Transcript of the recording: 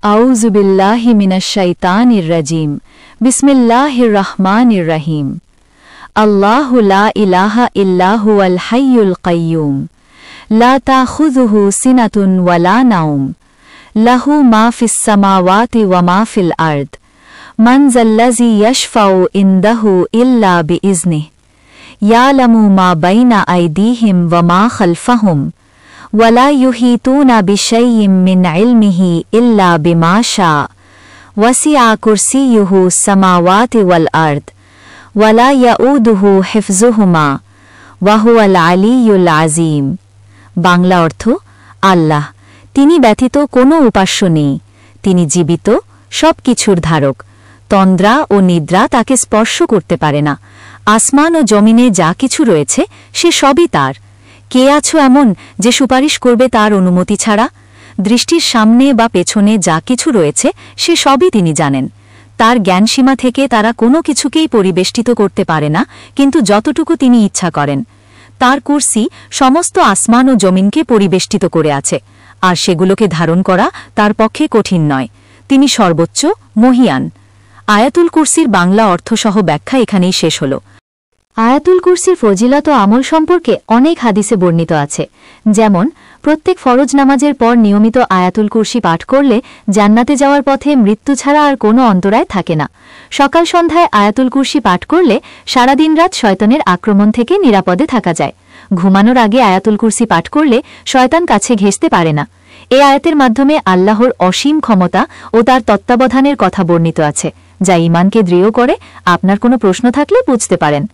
আউযু বিল্লাহি মিনাশ শাইতানির রাজিম। বিসমিল্লাহির রহমানির রহিম। আল্লাহু লা ইলাহা ইল্লা হুয়াল হাইয়ুল কাইয়্যুম। লা তাখুযুহু সিনাতুন ওয়ালা নাওম। লাহু মা ফিস সামাওয়াতি ওয়া মা ফিল আরদ। মান যাল্লাযী ইয়াশফাউ ইনদাহু ইল্লা বিইজনিহি। ইয়ালামু মা বাইনা আইদিহিম ওয়া মা খালফাহুম। ওয়ালা ইউহিতুনা বিশাইইম মিন ইলমিহি ইল্লা বিমা শাআ। ওয়াসিআ কুরসিয়্যুহু সামাওয়াতি ওয়াল আরদ। ওয়ালা ইয়াউদুহু হিফযুহুমা ওয়া হুয়াল আলিয়্যুল আযীম। বাংলা অর্থ, আল্লাহ, তিনি ব্যতীত কোনো উপাস্য নেই। তিনি জীবিত, সব কিছুর ধারক। তন্দ্রা ও নিদ্রা তাকে স্পর্শ করতে পারে না। আসমান ও জমিনে যা কিছু রয়েছে সে সবই তার। কে আছো এমন যে সুপারিশ করবে তার অনুমতি ছাড়া? দৃষ্টির সামনে বা পেছনে যা কিছু রয়েছে সে সবই তিনি জানেন। তার জ্ঞানসীমা থেকে তারা কোনো কিছুকেই পরিবেষ্টিত করতে পারে না, কিন্তু যতটুকু তিনি ইচ্ছা করেন। তার কুরসি সমস্ত আসমান ও জমিনকে পরিবেষ্টিত করে আছে, আর সেগুলোকে ধারণ করা তার পক্ষে কঠিন নয়। তিনি সর্বোচ্চ, মহিয়ান। আয়াতুল কুরসির বাংলা অর্থসহ ব্যাখ্যা এখানেই শেষ হল। আয়াতুল কুরসির ফজিলত ও আমল সম্পর্কে অনেক হাদিসে বর্ণিত আছে। যেমন, প্রত্যেক ফরজ নামাজের পর নিয়মিত আয়াতুল কুরসি পাঠ করলে জান্নাতে যাওয়ার পথে মৃত্যু ছাড়া আর কোনো অন্তরায় থাকে না। সকাল সন্ধ্যায় আয়াতুল কুরসি পাঠ করলে সারা দিন রাত শয়তানের আক্রমণ থেকে নিরাপদে থাকা যায়। ঘুমানোর আগে আয়াতুল কুরসি পাঠ করলে শয়তান কাছে ঘেঁষতে পারে না। এ আয়াতের মাধ্যমে আল্লাহর অসীম ক্ষমতা ও তার তত্ত্বাবধানের কথা বর্ণিত আছে, যা ঈমানকে দৃঢ় করে। আপনার কোনো প্রশ্ন থাকলে বুঝতে পারেন।